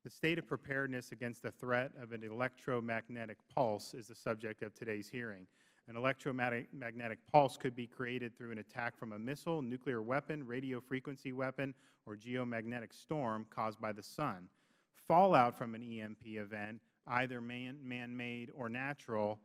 The state of preparedness against the threat of an electromagnetic pulse is the subject of today's hearing. An electromagnetic pulse could be created through an attack from a missile, nuclear weapon, radio frequency weapon, or geomagnetic storm caused by the sun. Fallout from an EMP event, either man-made or natural,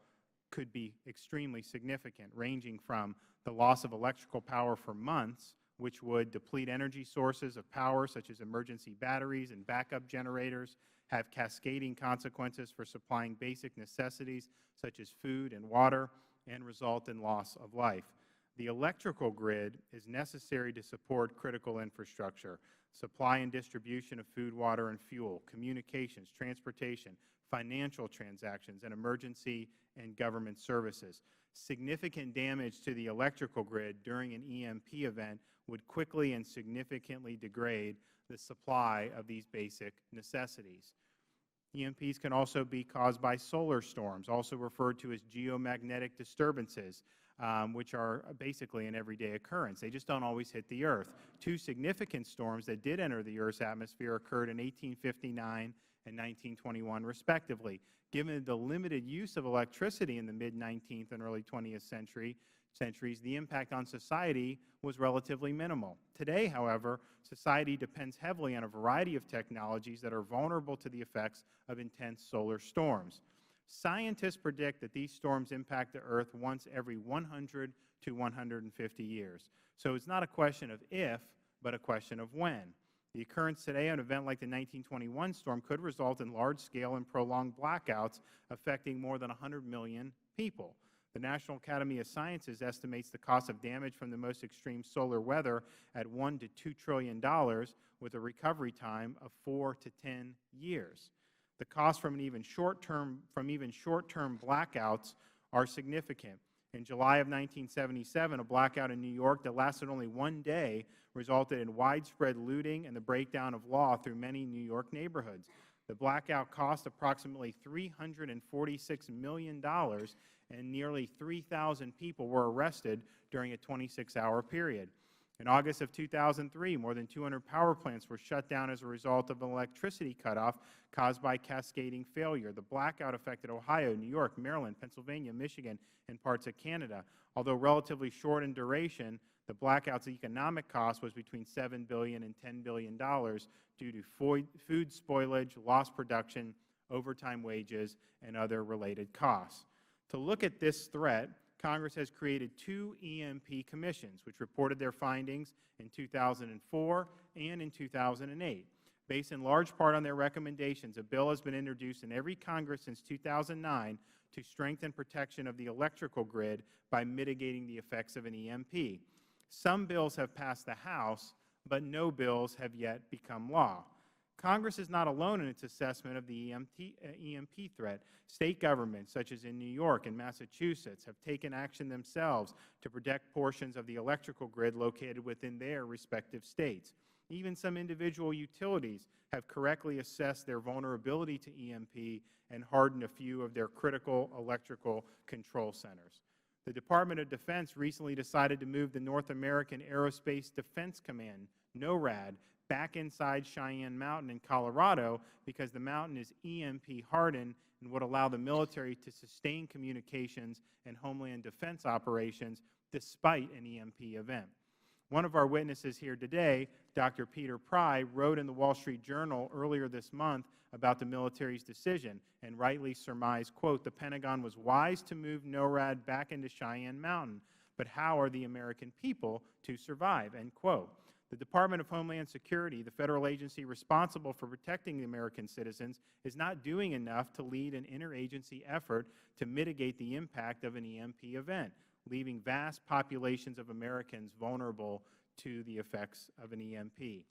could be extremely significant, ranging from the loss of electrical power for months, which would deplete energy sources of power such as emergency batteries and backup generators, have cascading consequences for supplying basic necessities such as food and water, and result in loss of life. The electrical grid is necessary to support critical infrastructure, supply and distribution of food, water, and fuel, communications, transportation, financial transactions, and emergency and government services. Significant damage to the electrical grid during an EMP event would quickly and significantly degrade the supply of these basic necessities. EMPs can also be caused by solar storms, also referred to as geomagnetic disturbances, which are basically an everyday occurrence. They just don't always hit the Earth. Two significant storms that did enter the Earth's atmosphere occurred in 1859 and 1921, respectively. Given the limited use of electricity in the mid-19th and early 20th centuries, the impact on society was relatively minimal. Today, however, society depends heavily on a variety of technologies that are vulnerable to the effects of intense solar storms. Scientists predict that these storms impact the Earth once every 100 to 150 years. So it's not a question of if, but a question of when. The occurrence today of an event like the 1921 storm could result in large-scale and prolonged blackouts affecting more than 100 million people. The National Academy of Sciences estimates the cost of damage from the most extreme solar weather at $1 to $2 trillion, with a recovery time of 4 to 10 years. The costs from even short-term blackouts are significant. In July of 1977, a blackout in New York that lasted only one day resulted in widespread looting and the breakdown of law through many New York neighborhoods. The blackout cost approximately $346 million, and nearly 3,000 people were arrested during a 26-hour period. In August of 2003, more than 200 power plants were shut down as a result of an electricity cutoff caused by cascading failure. The blackout affected Ohio, New York, Maryland, Pennsylvania, Michigan, and parts of Canada. Although relatively short in duration, the blackout's economic cost was between $7 billion and $10 billion due to food spoilage, lost production, overtime wages, and other related costs. To look at this threat, Congress has created two EMP commissions, which reported their findings in 2004 and in 2008. Based in large part on their recommendations, a bill has been introduced in every Congress since 2009 to strengthen protection of the electrical grid by mitigating the effects of an EMP. Some bills have passed the House, but no bills have yet become law. Congress is not alone in its assessment of the EMP threat. State governments, such as in New York and Massachusetts, have taken action themselves to protect portions of the electrical grid located within their respective states. Even some individual utilities have correctly assessed their vulnerability to EMP and hardened a few of their critical electrical control centers. The Department of Defense recently decided to move the North American Aerospace Defense Command, NORAD, back inside Cheyenne Mountain in Colorado because the mountain is EMP hardened and would allow the military to sustain communications and homeland defense operations despite an EMP event. One of our witnesses here today, Dr. Peter Pry, wrote in the Wall Street Journal earlier this month about the military's decision and rightly surmised, quote, "The Pentagon was wise to move NORAD back into Cheyenne Mountain, but how are the American people to survive?" End quote. The Department of Homeland Security, the Federal agency responsible for protecting the American citizens, is not doing enough to lead an interagency effort to mitigate the impact of an EMP event, leaving vast populations of Americans vulnerable to the effects of an EMP.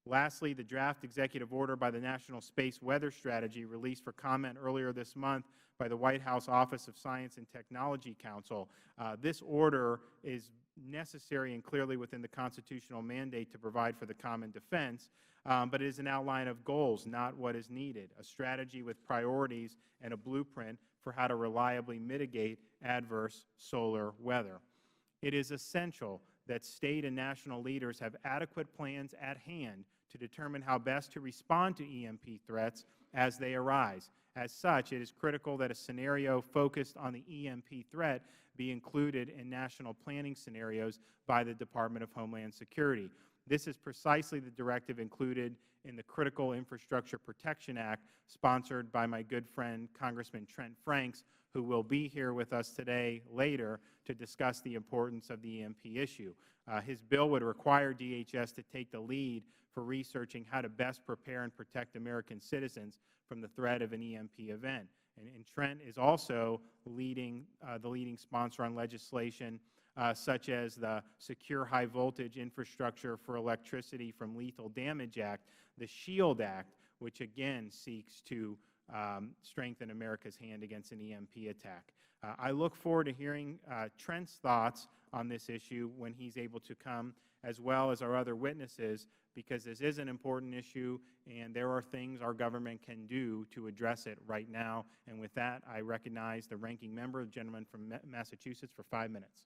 Lastly, the draft executive order by the National Space Weather Strategy released for comment earlier this month by the White House Office of Science and Technology Council. This order is necessary and clearly within the constitutional mandate to provide for the common defense, but it is an outline of goals, not what is needed, a strategy with priorities and a blueprint for how to reliably mitigate adverse solar weather. It is essential that State and national leaders have adequate plans at hand to determine how best to respond to EMP threats as they arise. As such, it is critical that a scenario focused on the EMP threat be included in national planning scenarios by the Department of Homeland Security. This is precisely the directive included in the Critical Infrastructure Protection Act, sponsored by my good friend Congressman Trent Franks, who will be here with us today later to discuss the importance of the EMP issue. His bill would require DHS to take the lead for researching how to best prepare and protect American citizens from the threat of an EMP event. And Trent is also the leading sponsor on legislation such as the Secure High Voltage Infrastructure for Electricity from Lethal Damage Act, the SHIELD Act, which again seeks to strengthen America's hand against an EMP attack. I look forward to hearing Trent's thoughts on this issue when he's able to come, as well as our other witnesses, because this is an important issue and there are things our government can do to address it right now. And with that, I recognize the ranking member, the gentleman from Massachusetts, for 5 minutes.